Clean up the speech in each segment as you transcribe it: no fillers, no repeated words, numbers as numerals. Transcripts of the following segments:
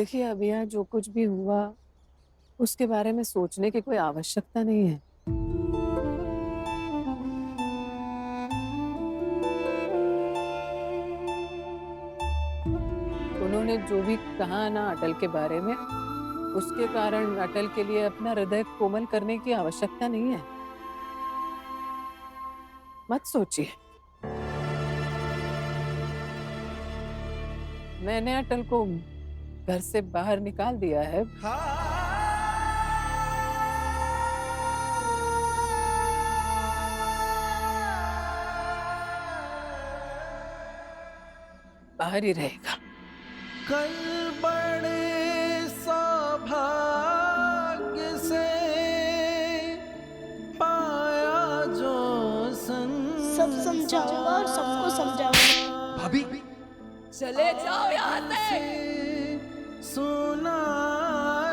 देखिए अब यह जो कुछ भी हुआ उसके बारे में सोचने की कोई आवश्यकता नहीं है। उन्होंने जो भी कहा ना अटल के बारे में, उसके कारण अटल के लिए अपना हृदय कोमल करने की आवश्यकता नहीं है। मत सोचिए। मैंने अटल को घर से बाहर निकाल दिया है। बाहर ही रहेगा। कल बड़े सौभाग्य से पाया जो सब समझाऊंगा और सबको समझाऊंगा। भाभी चले जाओ यहाँ से। सुना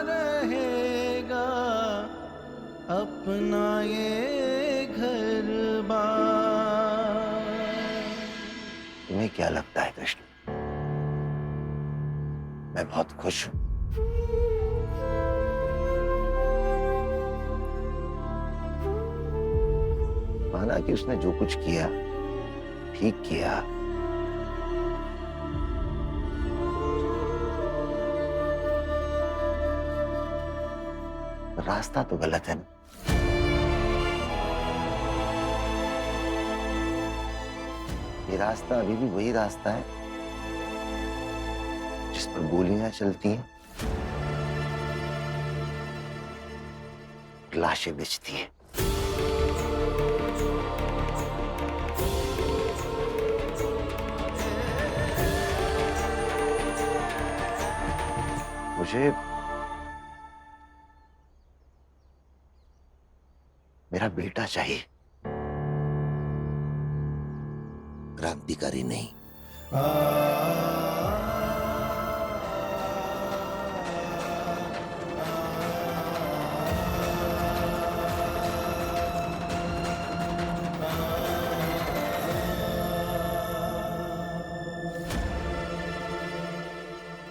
रहेगा अपना ये घर बार। तुम्हें क्या लगता है कृष्ण? मैं बहुत खुश हूं। माना कि उसने जो कुछ किया ठीक किया, रास्ता तो गलत है ना। ये रास्ता अभी भी वही रास्ता है जिस पर गोलियां चलती हैं, लाशें बिछती हैं। मुझे मेरा बेटा चाहिए, क्रांतिकारी नहीं।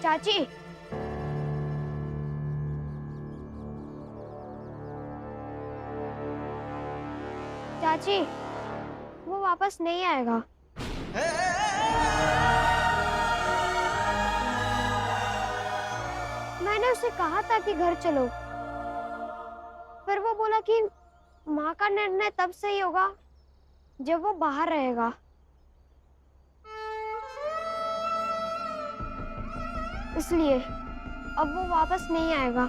चाची, चाची, वो वापस नहीं आएगा। मैंने उसे कहा था कि घर चलो, पर वो बोला कि माँ का निर्णय तब सही होगा जब वो बाहर रहेगा। इसलिए अब वो वापस नहीं आएगा।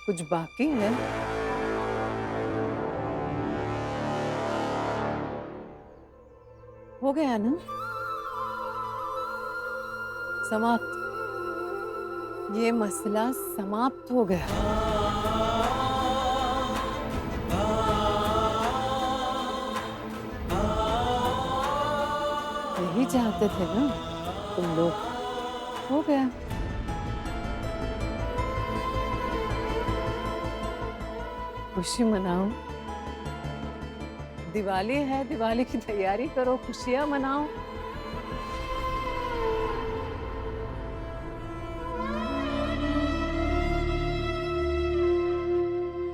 कुछ बाकी है? हो गया ना? समाप्त। ये मसला समाप्त हो गया। यही चाहते थे ना तुम लोग? हो गया। खुशी मनाओ। दिवाली है, दिवाली की तैयारी करो, खुशियां मनाओ।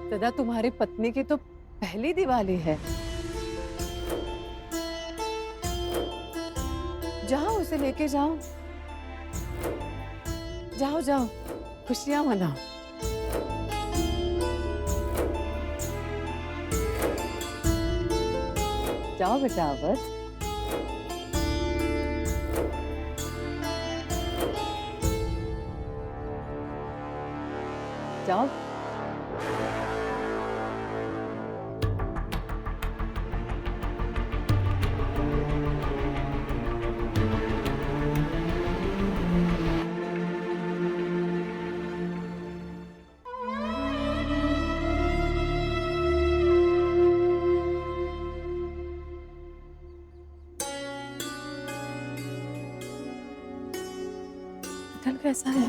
सदा तुम्हारी पत्नी की तो पहली दिवाली है। जाओ उसे लेके जाओ। जाओ जाओ, खुशियां मनाओ। जाओ बेटा अवध। जाओ। अटल कैसा है?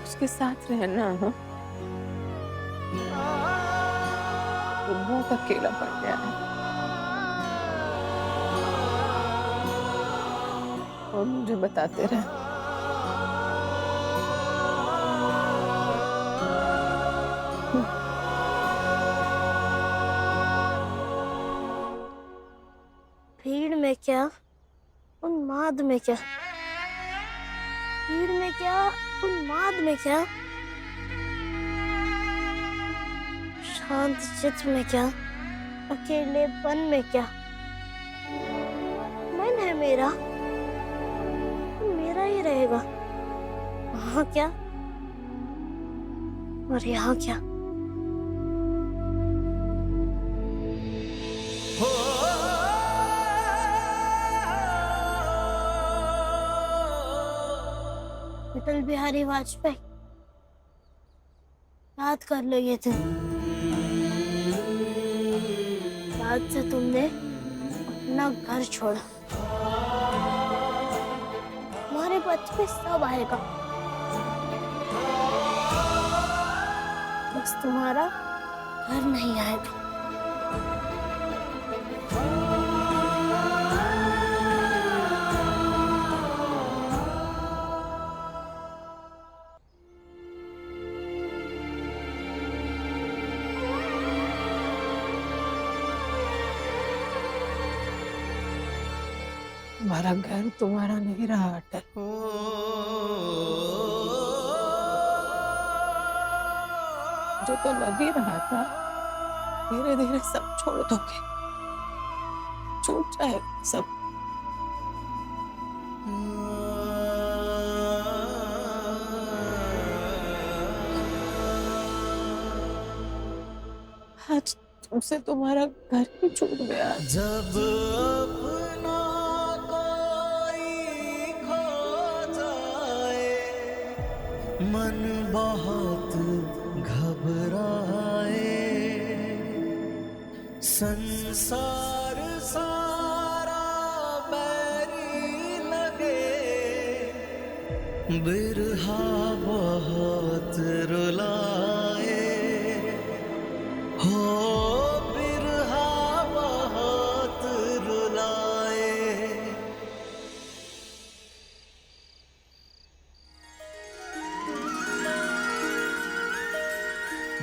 उसके साथ रहना, हाँ? वो बहुत अकेला पड़ गया है और मुझे बताते रहे। भीड़ में क्या, उन्माद में क्या, भीड़ में क्या, उन्माद में क्या, शांत चित्त में क्या, अकेलेपन में क्या। मन है मेरा, मेरा ही रहेगा। वहाँ क्या और यहाँ क्या। अटल बिहारी वाजपेयी, याद कर लो ये दिन। आज से तुमने अपना घर छोड़ा। तुम्हारे पथ पे सब आएगा, बस तुम्हारा घर नहीं आएगा। तुम्हारा घर तुम्हारा नहीं रहा अटल। जो तो लग ही रहा था धीरे धीरे सब छोड़ दोगे, छूट जाएगा सब। आज तुमसे तुम्हारा घर ही छूट गया। जब अपना कोई खो जाए, मन बहुत घबराए, संसार सारा बैरी लगे, बिरहा बहुत रुलाए, हो बिरहा बहुत रुलाए।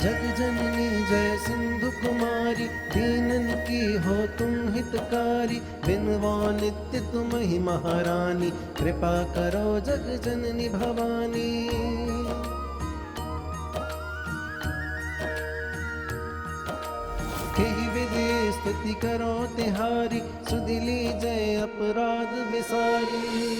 जग जननी जय सिंधु कुमारी, दीनन की हो तुम हितकारी, बिनवा नित्य तुम ही महारानी, कृपा करो जग जननी भवानी। केहि विधि स्तुति करो तिहारी, सुधिली जय अपराध विसारी।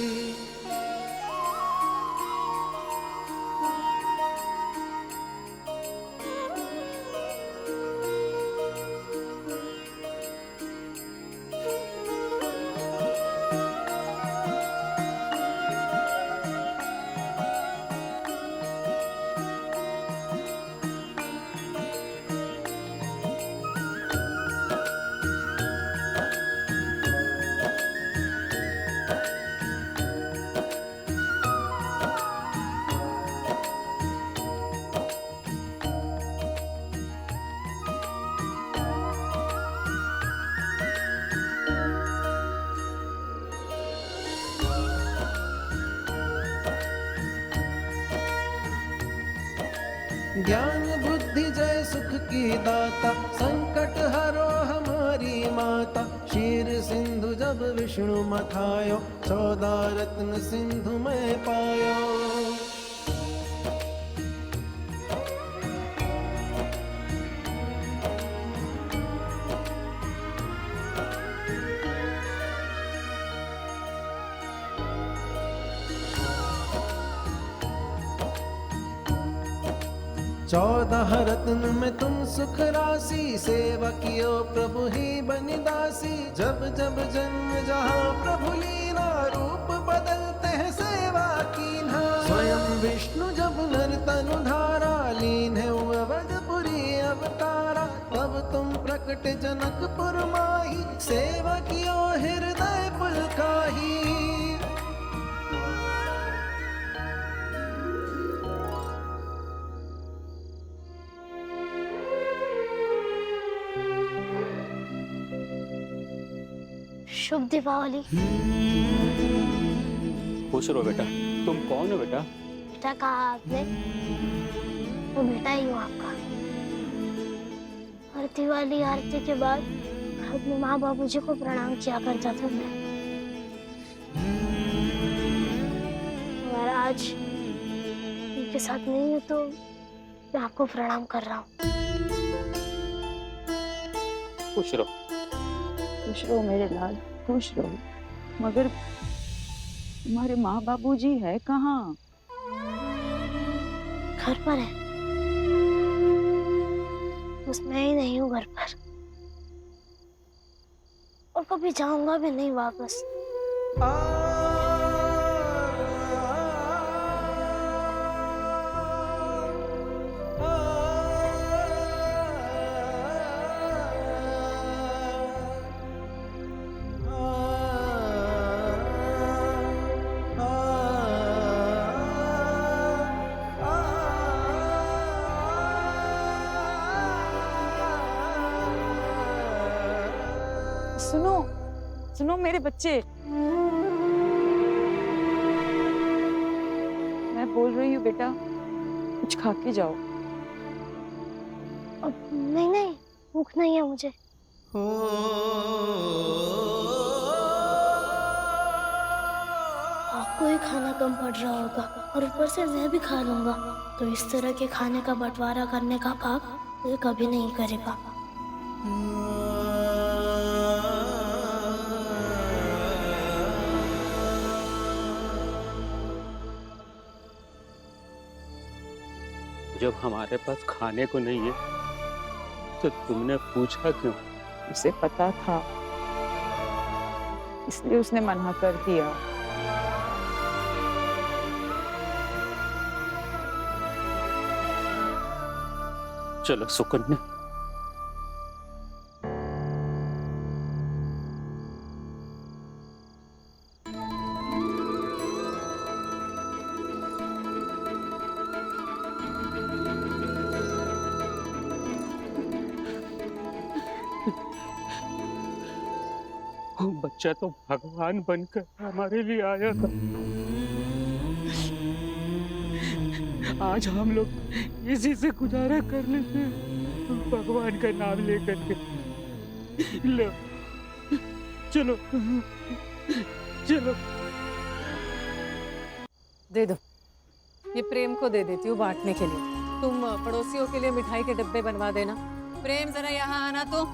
ज्ञान बुद्धि जय सुख की दाता, संकट हरो हमारी माता, क्षीर सिंधु जब विष्णु मथायो, 14 रत्न सिंधु में पायो। 14 रत्न में तुम सुख राशि, सेवा कियो प्रभु ही बनि दासी। जब जब जन्म जहाँ प्रभु लीला, रूप बदलते हैं सेवा कीन्हा। स्वयं विष्णु जब नर तनु धारा, लीन है अवधपुरी अवतारा। तब तुम प्रकट जनकपुर माही, सेवा कियो हृदय पुलकाही। शुभ दीपावली। खुश रहो बेटा। तुम कौन हो बेटा? बेटा कहा आपने, वो बेटा ही हूँ आपका। हर दिवाली आरती के बाद अपने माँ बाबूजी को प्रणाम किया करता था मैं। और आज उनके साथ नहीं हूँ तो मैं आपको प्रणाम कर रहा हूँ। खुश रहो। खुश रहो मेरे लाल, खुश रहो। मगर तुम्हारे माँ बाबूजी है कहाँ? घर पर है, बस मैं ही नहीं हूँ घर पर। और कभी जाऊंगा भी नहीं वापस। सुनो सुनो मेरे बच्चे, मैं बोल रही हूँ बेटा, कुछ खा के जाओ। नहीं नहीं, भूख नहीं है मुझे। आपको ही खाना कम पड़ रहा होगा और ऊपर से मैं भी खा लूंगा, तो इस तरह के खाने का बंटवारा करने का पाप ये कभी नहीं करेगा। जब हमारे पास खाने को नहीं है तो तुमने पूछा क्यों? उसे पता था, इसलिए उसने मना कर दिया। चलो सुकन्या, वो बच्चा तो भगवान बनकर हमारे लिए आया था। आज हम लोग इसी से गुजारा कर लेते हैं, भगवान का नाम लेकर के। लो चलो चलो। दे दो, ये प्रेम को दे देती हूँ बांटने के लिए। तुम पड़ोसियों के लिए मिठाई के डब्बे बनवा देना। प्रेम जरा यहाँ आना तो।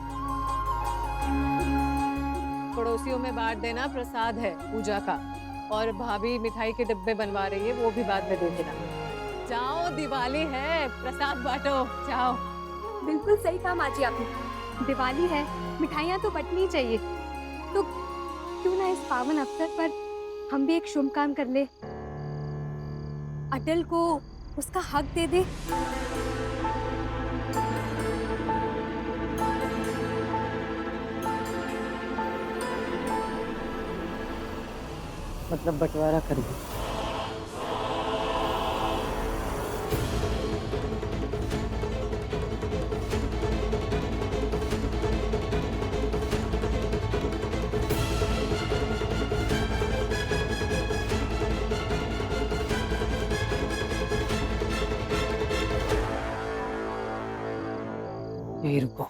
पड़ोसियों में बांट देना, प्रसाद है पूजा का। और भाभी मिठाई के डब्बे बनवा रही है, वो भी बाद में दे देना। जाओ, दिवाली है, प्रसाद बांटो, जाओ। बिल्कुल सही कहा माँ जी आपने, दिवाली है, मिठाइयाँ तो बंटनी चाहिए। तो क्यों ना इस पावन अवसर पर हम भी एक शुभ काम कर ले, अटल को उसका हक दे दे। मतलब बंटवारा कर दो। यही रुको।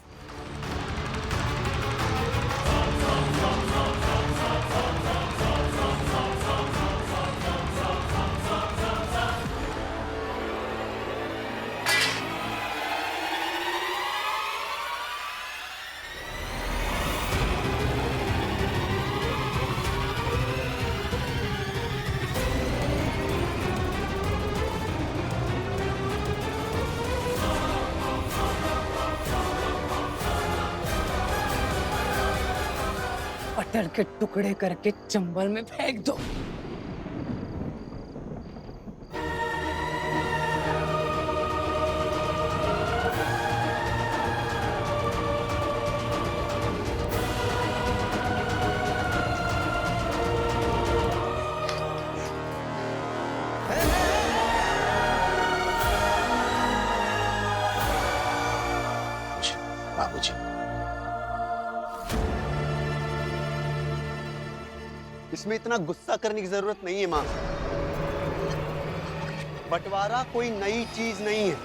गीदड़ के टुकड़े करके चंबल में फेंक दो। बाबूजी, इसमें इतना गुस्सा करने की जरूरत नहीं है माँ। बंटवारा कोई नई चीज नहीं है।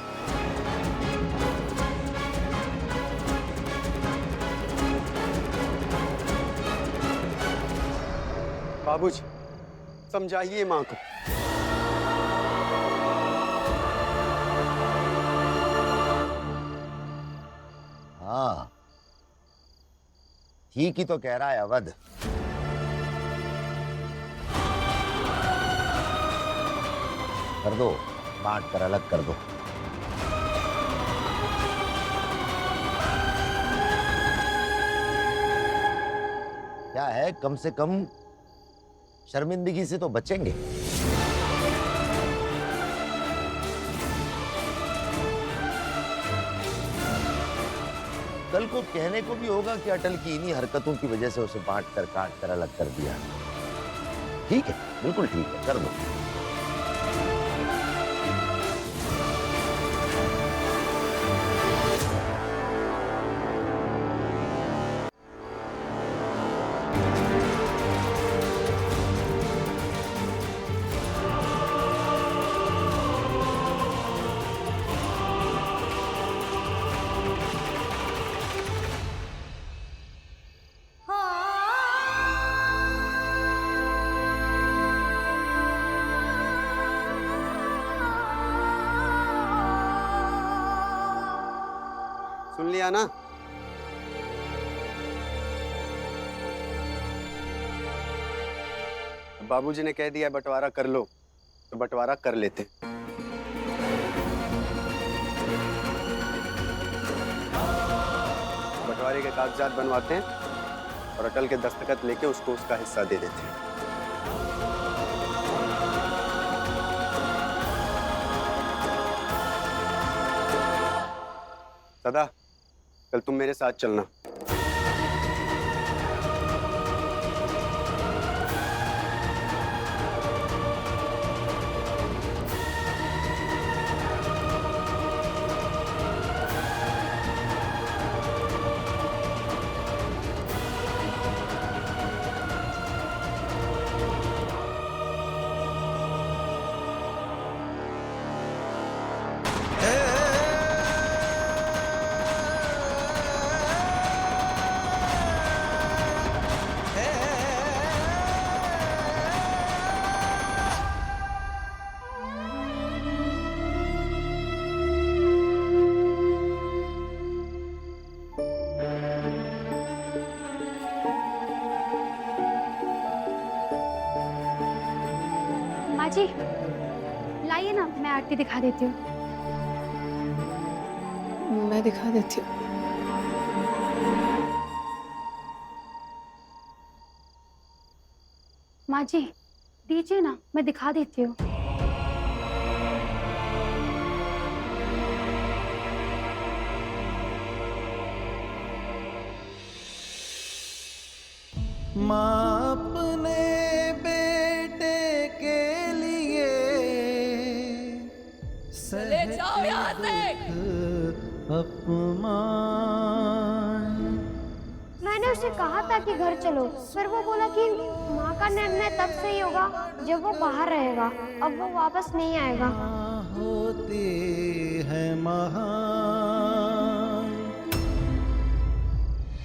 बाबूजी, समझाइए माँ को। हाँ, ठीक ही तो कह रहा है अवध। कर दो, बांट कर अलग कर दो। क्या है, कम से कम शर्मिंदगी से तो बचेंगे। कल को कहने को भी होगा कि अटल की इन्हीं हरकतों की वजह से उसे बांट कर काट कर अलग कर दिया। ठीक है, बिल्कुल ठीक है, कर दो। सुन लिया ना? बाबूजी ने कह दिया बंटवारा कर लो, तो बंटवारा कर लेते। बंटवारे के कागजात बनवाते हैं और अटल के दस्तखत लेके उसको उसका हिस्सा दे देते हैं। सदा, कल तुम मेरे साथ चलना। माँ जी, लाइए ना, मैं आरती दिखा देती हूँ। मैं दिखा देती हूँ। माँ जी, दीजिए ना, मैं दिखा देती हूँ। माँ अपने बेटे के लिए चले जाओ यहाँ से। अपमान। मैंने उसे कहा था कि घर चलो, फिर वो बोला कि माँ का निर्णय तब सही होगा जब वो बाहर रहेगा। अब वो वापस नहीं आएगा। होती है महान।